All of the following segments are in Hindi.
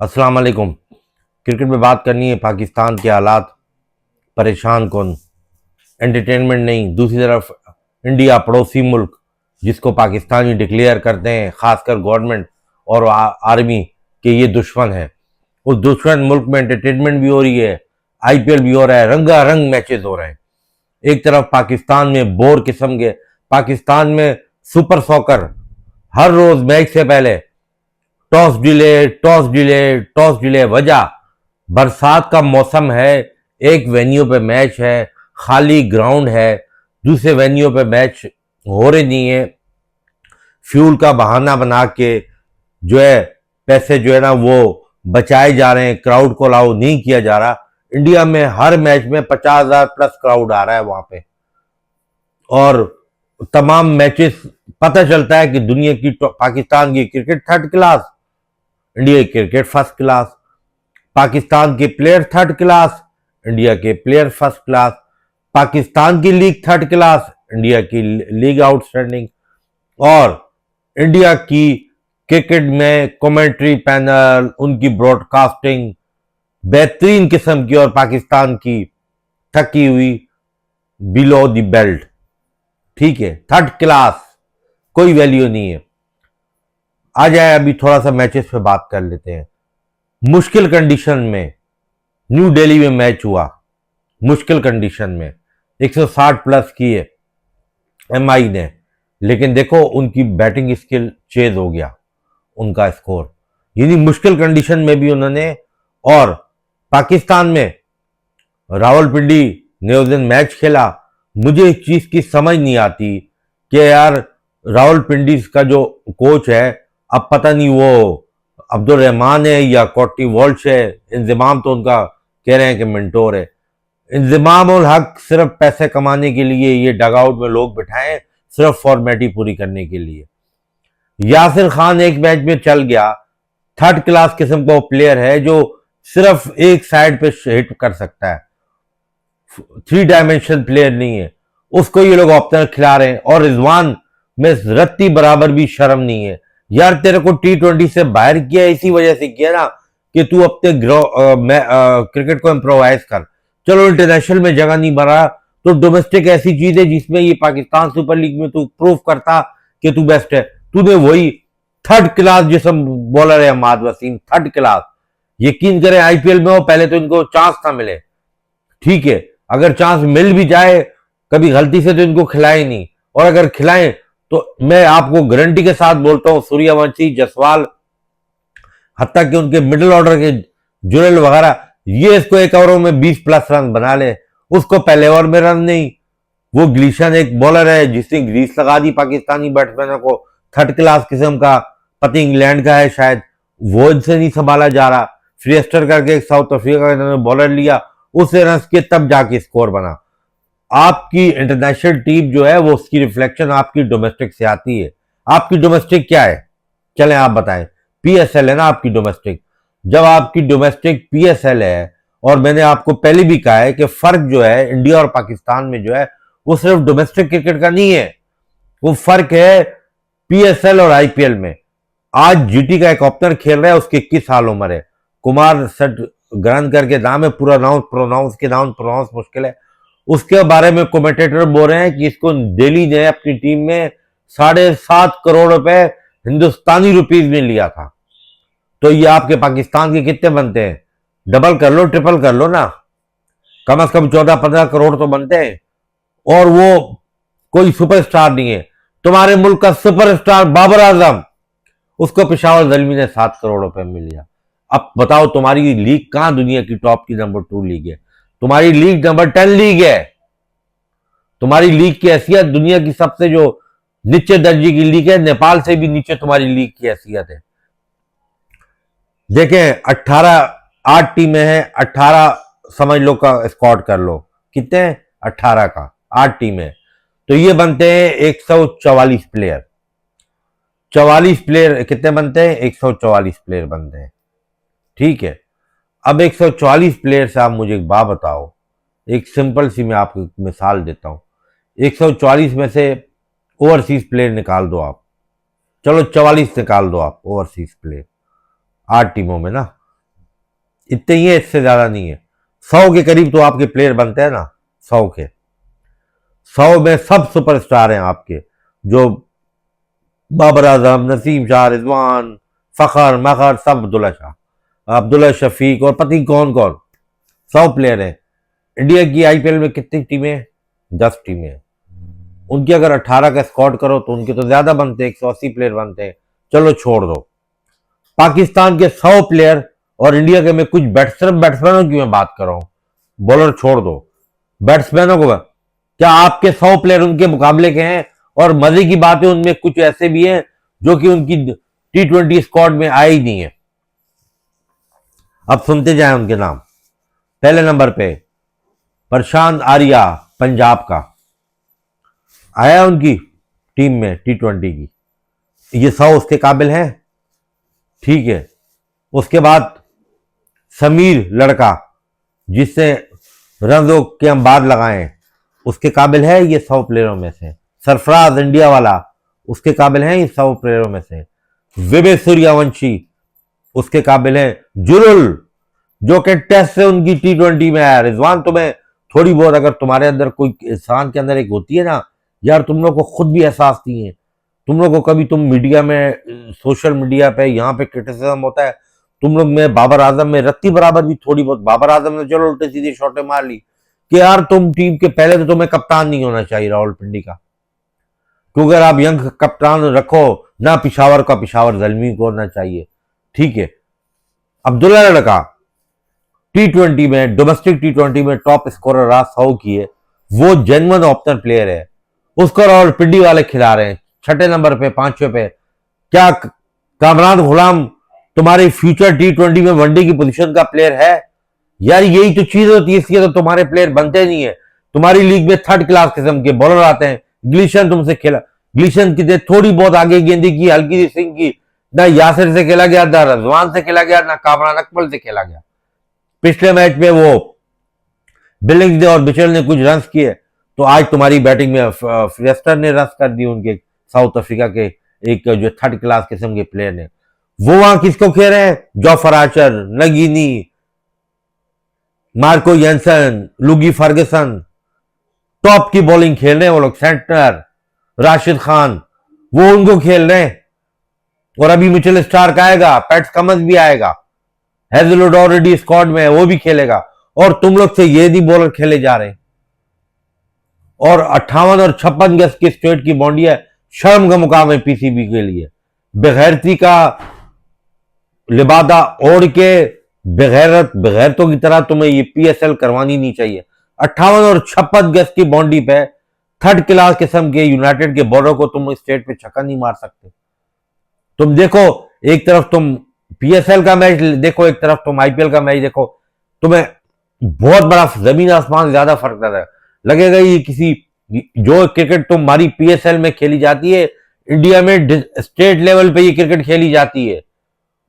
अस्सलाम वालेकुम। क्रिकेट में बात करनी है, पाकिस्तान के हालात परेशान कौन, एंटरटेनमेंट नहीं। दूसरी तरफ इंडिया पड़ोसी मुल्क जिसको पाकिस्तानी डिक्लेयर करते हैं, खासकर गवर्नमेंट और आर्मी के ये दुश्मन है। उस दुश्मन मुल्क में एंटरटेनमेंट भी हो रही है, आईपीएल भी हो रहा है, रंगारंग मैचेस हो रहे हैं। एक तरफ पाकिस्तान में बोर किस्म के, पाकिस्तान में सुपर सॉकर हर रोज मैच से पहले toss delay, toss delay, toss delay. वजह बरसात का मौसम है, एक वेन्यू पे मैच है, खाली ग्राउंड है, दूसरे वेन्यू पे मैच हो रहे नहीं है। फ्यूल का बहाना बना के जो है पैसे जो है ना वो बचाए जा रहे हैं, क्राउड को अलाउ नहीं किया जा रहा। इंडिया में हर मैच में 50,000 प्लस क्राउड आ रहा है वहां पे, और तमाम मैचेस पता चलता है कि दुनिया की पाकिस्तान की क्रिकेट थर्ड क्लास, इंडिया की क्रिकेट फर्स्ट क्लास। पाकिस्तान के प्लेयर थर्ड क्लास, इंडिया के प्लेयर फर्स्ट क्लास। पाकिस्तान की लीग थर्ड क्लास, इंडिया की लीग आउटस्टैंडिंग। और इंडिया की क्रिकेट में कमेंट्री पैनल, उनकी ब्रॉडकास्टिंग बेहतरीन किस्म की, और पाकिस्तान की थकी हुई बिलो द बेल्ट। ठीक है, थर्ड क्लास, कोई वैल्यू नहीं है। आ जाए अभी थोड़ा सा मैचेस पे बात कर लेते हैं। मुश्किल कंडीशन में न्यू दिल्ली में मैच हुआ, मुश्किल कंडीशन में 160 प्लस किए एमआई ने, लेकिन देखो उनकी बैटिंग स्किल चेज हो गया, उनका स्कोर, यानी मुश्किल कंडीशन में भी उन्होंने। और पाकिस्तान में रावलपिंडी ने उस दिन मैच खेला। मुझे एक चीज की समझ नहीं आती कि यार रावलपिंडी का जो कोच है, अब पता नहीं वो अब्दुल रहमान है या कॉटी वॉल्श है, इंजमाम तो उनका कह रहे हैं कि मेंटोर है। इंजमाम उल हक सिर्फ पैसे कमाने के लिए ये डगआउट में लोग बिठाएं, सिर्फ फॉर्मेलिटी पूरी करने के लिए। यासिर खान एक मैच में चल गया, थर्ड क्लास किस्म का प्लेयर है जो सिर्फ एक साइड पे हिट कर सकता है, थ्री डायमेंशन प्लेयर नहीं है, उसको ये लोग ओपनर खिला रहे हैं। और रिजवान में रत्ती बराबर भी शर्म नहीं है। यार तेरे को T20 से बाहर किया इसी वजह से किया ना कि तू अपने क्रिकेट को इम्प्रोवाइज कर। चलो इंटरनेशनल में जगह नहीं बना तो डोमेस्टिक ऐसी चीज है जिसमें ये पाकिस्तान सुपर लीग में तू प्रूव करता कि तू बेस्ट है। तूने वही थर्ड क्लास जिसम बॉलर है अहमद वसीम, थर्ड क्लास। यकीन करें आईपीएल में हो, पहले तो इनको चांस ना मिले, ठीक है, अगर चांस मिल भी जाए कभी गलती से तो इनको खिलाए नहीं, और अगर खिलाएं तो मैं आपको गारंटी के साथ बोलता हूं सूर्यवंशी, जसवाल, हत्ता कि उनके मिडिल ऑर्डर के जुरेल वगैरह, ये इसको एक ओवरों में 20 प्लस रन बना ले। उसको पहले ओवर में रन नहीं। वो ग्लीशन एक बॉलर है जिसने ग्रीस लगा दी पाकिस्तानी बैट्समैनों को, थर्ड क्लास किस्म का, पति इंग्लैंड का है शायद, वो इनसे नहीं संभाला जा रहा। फ्रीस्टर करके एक साउथ अफ्रीका का इन्होंने बॉलर लिया, उससे रन के तब जाके स्कोर बना। आपकी इंटरनेशनल टीम जो है वो उसकी रिफ्लेक्शन आपकी डोमेस्टिक से आती है। आपकी डोमेस्टिक क्या है, चलें आप बताएं। पीएसएल है ना आपकी डोमेस्टिक। जब आपकी डोमेस्टिक पीएसएल है, और मैंने आपको पहले भी कहा है कि फर्क जो है इंडिया और पाकिस्तान में जो है वो सिर्फ डोमेस्टिक क्रिकेट का नहीं है, वो फर्क है पीएसएल और आईपीएल में। आज जीटी का एक ओपनर खेल रहा है, उसकी 21 साल उम्र है, कुमार सट ग्रहण करके नाम है, पूरा प्रोनाउंस के नाम प्रोनाउंस मुश्किल है। उसके बारे में कमेंटेटर बोल रहे हैं कि इसको दिल्ली ने अपनी टीम में 7.5 करोड़ रुपए हिंदुस्तानी रुपीज में लिया था। तो ये आपके पाकिस्तान के कितने बनते हैं, डबल कर लो, ट्रिपल कर लो ना, कम से कम 14-15 करोड़ तो बनते हैं। और वो कोई सुपरस्टार नहीं है। तुम्हारे मुल्क का सुपरस्टार बाबर आजम, उसको पेशावर जलमी ने 7 करोड़ रुपए में लिया। अब बताओ तुम्हारी लीग कहां दुनिया की टॉप की नंबर 2 लीग है, तुम्हारी लीग नंबर 10 लीग है। तुम्हारी लीग की हैसियत दुनिया की सबसे जो नीचे दर्जे की लीग है, नेपाल से भी नीचे तुम्हारी लीग की हैसियत है। देखें 8 टीमें हैं, 18 समझ लो का स्क्वाड कर लो, कितने हैं 18 का, 8 टीमें, तो ये बनते हैं 144 प्लेयर। 44 प्लेयर कितने बनते हैं, 144 प्लेयर बनते हैं, ठीक है। अब 144 प्लेयर से आप मुझे एक बात बताओ, एक सिंपल सी मैं आपको मिसाल देता हूं। 144 में से ओवरसीज प्लेयर निकाल दो आप, चलो 44 निकाल दो आप ओवरसीज प्लेयर 8 टीमों में ना, इतने ही है, इससे ज्यादा नहीं है। 100 के करीब तो आपके प्लेयर बनते हैं ना, 100 के। 100 में सब सुपरस्टार हैं आपके, जो बाबर आजम, नसीम शाह, रिजवान, फखर मखर, सब अब्दुल्ला शफीक और पति कौन कौन, 100 प्लेयर हैं। इंडिया की आईपीएल में कितनी टीमें हैं? 10 टीमें हैं। उनकी अगर 18 का स्क्वाड करो तो उनके तो ज्यादा बनते हैं, 180 प्लेयर बनते हैं। चलो छोड़ दो, पाकिस्तान के 100 प्लेयर और इंडिया के, मैं कुछ बैट्समैनों की मैं बात कर रहा हूं, बॉलर छोड़ दो, बैट्समैनों को, क्या आपके 100 प्लेयर उनके मुकाबले के हैं? और मजे की बात है, उनमें कुछ ऐसे भी हैं जो कि उनकी T20 स्क्वाड में आए ही नहीं है। अब सुनते जाएं उनके नाम। पहले नंबर पे प्रशांत आर्या, पंजाब का, आया उनकी टीम में T20 की, ये 100 उसके काबिल है, ठीक है। उसके बाद समीर लड़का, जिससे रनों के अंबार लगाए, उसके काबिल है ये 100 प्लेयरों में से। सरफराज इंडिया वाला, उसके काबिल है ये 100 प्लेयरों में से। विवेक सूर्यवंशी उसके काबिल है। जुरुल, जो कि टेस्ट से उनकी T20 में आया। रिजवान, तुम्हें थोड़ी बहुत, अगर तुम्हारे अंदर कोई इंसान के अंदर एक होती है ना यार, तुम लोग को खुद भी एहसास नहीं है, तुम लोग को कभी, तुम मीडिया में, सोशल मीडिया पे, यहाँ पे क्रिटिसिज्म होता है, तुम लोग में बाबर आजम में रत्ती बराबर भी थोड़ी बहुत, बाबर आजम ने चलो उल्टे सीधे शॉटें मार ली कि यार तुम टीम के पहले तो तुम्हें कप्तान नहीं होना चाहिए रावलपिंडी का, क्योंकि अगर आप यंग कप्तान रखो ना, पिशावर का पिशावर जलमी को होना चाहिए, ठीक है। अब्दुल्ला लड़का T20 में, डोमेस्टिक T20 में टॉप स्कोरर रहा, 100 की है, वो जेन्युइन ओपनर प्लेयर है, उसको रावलपिंडी वाले खिला रहे हैं 6 नंबर पे, 5वें पे। क्या कामरान गुलाम तुम्हारी फ्यूचर T20 में वनडे की पोजीशन का प्लेयर है? यार यही तो चीज होती है, इसलिए तो तुम्हारे प्लेयर बनते नहीं है। तुम्हारी लीग में 3rd क्लास किस्म के बॉलर आते हैं। ग्लिशन तुमसे खेला, ग्लिशन की थोड़ी बहुत आगे गेंदी की, हल्की सी सिंह की, ना यासिर से खेला गया, ना रजवान से खेला गया, ना कामरान अकमल से खेला गया। पिछले मैच में वो बिलिंग्स ने और बिचल ने कुछ रन किए, तो आज तुम्हारी बैटिंग में फ्रेस्टर ने रन कर दी, उनके साउथ अफ्रीका के एक जो 3rd क्लास किस्म के प्लेयर ने। वो वहां किसको खेल रहे हैं? जॉफर आर्चर, नगीनी, Marco Jansen, Lockie Ferguson, top की बॉलिंग खेल रहे हैं वो लोग। सेंटर राशिद खान, वो उनको खेल रहे हैं। और अभी मिचेल स्टार्क आएगा, पैट्स कमंस भी आएगा, हेजलवुड ऑलरेडी स्क्वाड में है, वो भी खेलेगा, और तुम लोग से ये नहीं बॉलर खेले जा रहे हैं। और 58 और 56 गज की स्ट्रेट की बाउंड्री है, शर्म का मुकाम है पीसीबी के लिए। बेगैरती का लिबादा ओढ़ के बेगैरतों की तरह तुम्हें ये पीएसएल करवानी नहीं चाहिए। 58 और 56 गज की बाउंड्री पे 3rd क्लास किस्म के यूनाइटेड के बॉलर को तुम स्टेट पे छक्का नहीं मार सकते। तुम देखो, एक तरफ तुम पीएसएल का मैच देखो, एक तरफ तुम आईपीएल का मैच देखो, तुम्हें बहुत बड़ा जमीन आसमान ज्यादा फर्क लगेगा। ये किसी, जो क्रिकेट तुम्हारी पीएसएल में खेली जाती है, इंडिया में स्टेट लेवल पे ये क्रिकेट खेली जाती है।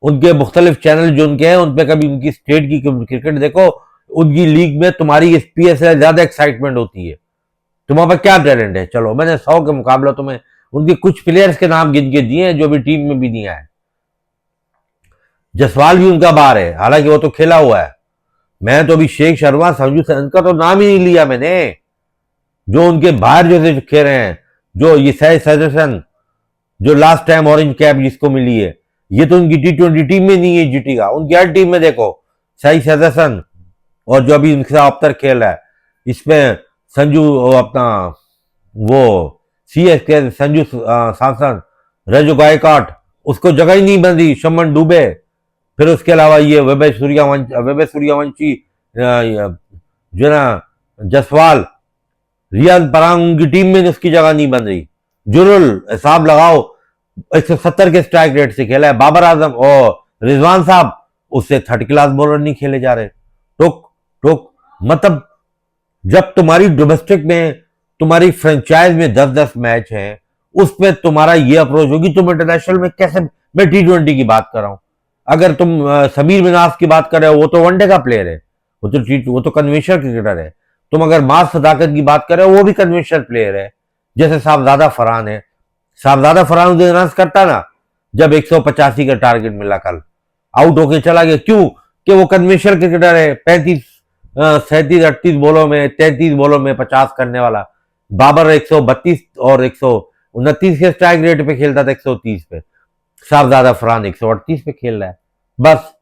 उनके मुख्तलिफ चैनल जो उनके हैं, उन पे कभी उनकी स्टेट की क्रिकेट देखो, उनकी लीग में तुम्हारी इस पीएसएल ज्यादा एक्साइटमेंट होती है। तुम्हारे पास क्या टैलेंट है? चलो, मैंने 100 के मुकाबला तुम्हें उनके कुछ प्लेयर्स के नाम गिन के दिए हैं जो भी टीम में भी नहीं आए। जसवाल भी उनका बाहर है, हालांकि वो तो खेला हुआ है। मैं तो अभी शेख शर्मा, संजू सैन का तो नाम ही नहीं लिया मैंने, जो उनके बाहर जो खेल रहे हैं, जो ये सजेशन, जो लास्ट टाइम ऑरेंज कैप जिसको मिली है, ये तो उनकी T20 टीम में नहीं है जीटी का। उनकी हर टीम में देखो सही सजेशन, और जो अभी उनके साथ अफ्तर खेल रहा है, इसमें संजू अपना वो CSK संजू सैमसन, रजू गायकॉट, उसको जगह ही नहीं बन रही, शमन डुबे, फिर उसके अलावा ये वैभव सूर्यवंशी, जो ना जसवाल, रियान पराग, उनकी टीम में उसकी जगह नहीं बन रही। जुरुल, हिसाब लगाओ, 170 के स्ट्राइक रेट से खेला है। बाबर आजम और रिजवान साहब, उससे 3rd क्लास बॉलर नहीं खेले जा रहे। टोक मतलब, जब तुम्हारी डोमेस्टिक में, तुम्हारी फ्रेंचाइज में 10-10 मैच हैं, उस पर तुम्हारा ये अप्रोच होगी, तुम इंटरनेशनल में कैसे? मैं T20 की बात कर रहा हूं। अगर तुम समीर मिनास की बात कर रहे हो, वो तो वनडे का प्लेयर है, वो तो कन्वेंशनल क्रिकेटर है। तुम अगर मास सदाकत की बात कर रहे हो, वो भी कन्वेंशनल प्लेयर है, जैसे साहबजादा फरहान है। साहबजादा फरहान रन करता ना, जब 185 का टारगेट मिला, कल आउट होके चला गया। क्यों? कि वो कन्वेंशनल क्रिकेटर है, 37-38 बॉलों में 33 बॉलों में 50 करने वाला। बाबर 132 और 129 के स्ट्राइक रेट पे खेलता था, 130 पे। शाहजादा फरहान 138 पे खेल रहा है। बस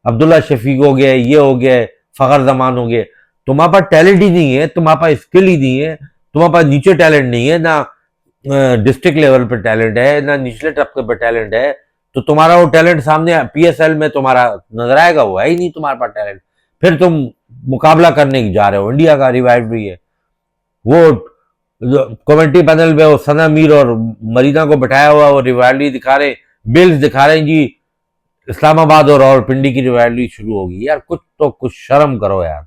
अब्दुल्ला शफीक हो गया, ये हो गया, फखर जमान हो गए। तुम्हारे पास टैलेंट ही नहीं है, तुम्हारे पास स्किल ही नहीं है, तुम्हारे पास नीचे टैलेंट नहीं है ना, डिस्ट्रिक्ट लेवल पे टैलेंट है ना निचले तबके पे टैलेंट है। तो तुम्हारा वो टैलेंट सामने पीएसएल में तुम्हारा नजर आएगा? वो है ही नहीं तुम्हारे पास टैलेंट। फिर तुम मुकाबला करने जा रहे हो। इंडिया का रिवाइव भी है, वो कमेंट्री पैनल पे वो सना मीर और मरीना को बैठाया हुआ, वो रिवाइवली दिखा रहे, बिल्स दिखा रहे हैं जी, इस्लामाबाद और रावलपिंडी की रिवाइवली शुरू होगी। यार कुछ शर्म करो यार।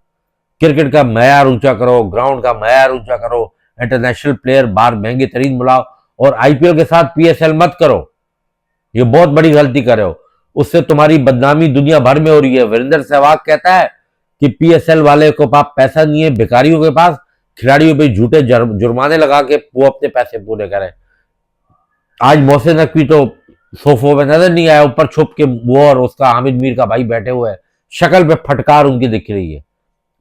क्रिकेट का मैयार ऊंचा करो, ग्राउंड का मैयार ऊंचा करो, इंटरनेशनल प्लेयर बाहर महंगे तरीन बुलाओ, और आईपीएल के साथ पीएसएल मत करो। ये बहुत बड़ी गलती कर रहे हो। उससे तुम्हारी बदनामी दुनिया भर में हो रही है। वीरेंद्र सहवाग कहता है कि पीएसएल वाले को पास पैसा नहीं है, भिखारियों के पास खिलाड़ियों पे झूठे जुर्माने लगा के वो अपने पैसे पूरे करें। आज मोहसिन नकवी तो सोफो में नजर नहीं आया, ऊपर छुप के वो और उसका हामिद मीर का भाई बैठे हुए हैं। शक्ल पे फटकार उनकी दिख रही है।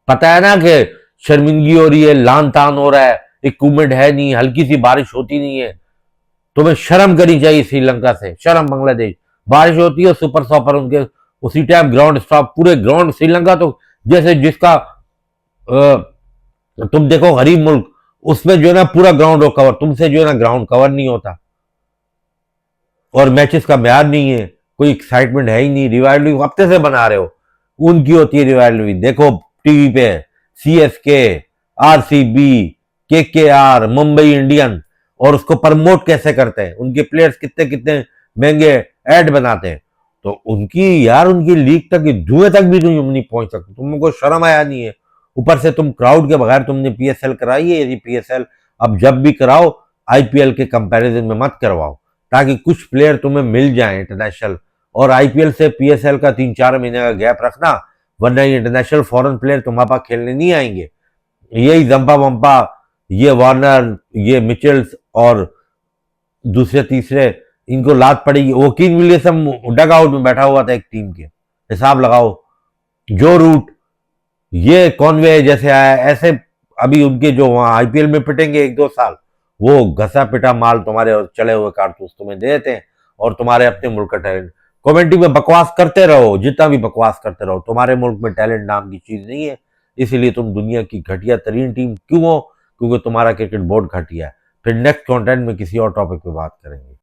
पता है ना कि शर्मिंदगी हो रही है, लान तान हो रहा है, इक्विपमेंट है नहीं, हल्की सी बारिश होती नहीं है। तुम्हें शर्म करनी चाहिए श्रीलंका से, शर्म। बांग्लादेश बारिश होती है, सुपर सॉपर उनके उसी टाइम ग्राउंड स्टॉप, पूरे ग्राउंड। श्रीलंका तो जैसे जिसका तुम देखो गरीब मुल्क, उसमें जो है ना पूरा ग्राउंड हो कवर, तुमसे जो है ना ग्राउंड कवर नहीं होता, और मैचेस का म्यार नहीं है, कोई एक्साइटमेंट है ही नहीं। रिवाइवली हफ्ते से बना रहे हो, उनकी होती है रिवाइवली। देखो टीवी पे CSK, RCB, KKR, Mumbai Indian, और उसको प्रमोट कैसे करते हैं, उनके प्लेयर्स कितने कितने महंगे एड बनाते हैं। तो उनकी यार, उनकी लीग तक धुएं तक भी नहीं पहुंच सकते। तुमको शर्म आया नहीं है? ऊपर से तुम क्राउड के बगैर तुमने पीएसएल कराई है। यदि पीएसएल अब जब भी कराओ, आईपीएल के कंपैरिजन में मत करवाओ, ताकि कुछ प्लेयर तुम्हें मिल जाए इंटरनेशनल। और आईपीएल से पीएसएल का 3-4 महीने का गैप रखना, वरना ये इंटरनेशनल फॉरेन प्लेयर तुम्हारे पास खेलने नहीं आएंगे। यही जंपा वंपा, ये वार्नर, ये मिचेल्स और दूसरे तीसरे, इनको लात पड़ेगी। वकील विलियम डग आउट में बैठा हुआ था एक टीम के, हिसाब लगाओ। जो रूट, ये कॉनवे जैसे आया, ऐसे अभी उनके जो वहां आईपीएल में पिटेंगे 1-2 साल, वो घसा पिटा माल तुम्हारे और चले हुए कारतूस तुम्हें दे देते हैं, और तुम्हारे अपने मुल्क का टैलेंट। कमेंट्री में बकवास करते रहो, जितना भी बकवास करते रहो, तुम्हारे मुल्क में टैलेंट नाम की चीज नहीं है। इसीलिए तुम दुनिया की घटिया तरीन टीम क्यों हो? क्योंकि तुम्हारा क्रिकेट बहुत घटिया है। फिर नेक्स्ट कंटेंट में किसी और टॉपिक पे बात करेंगे।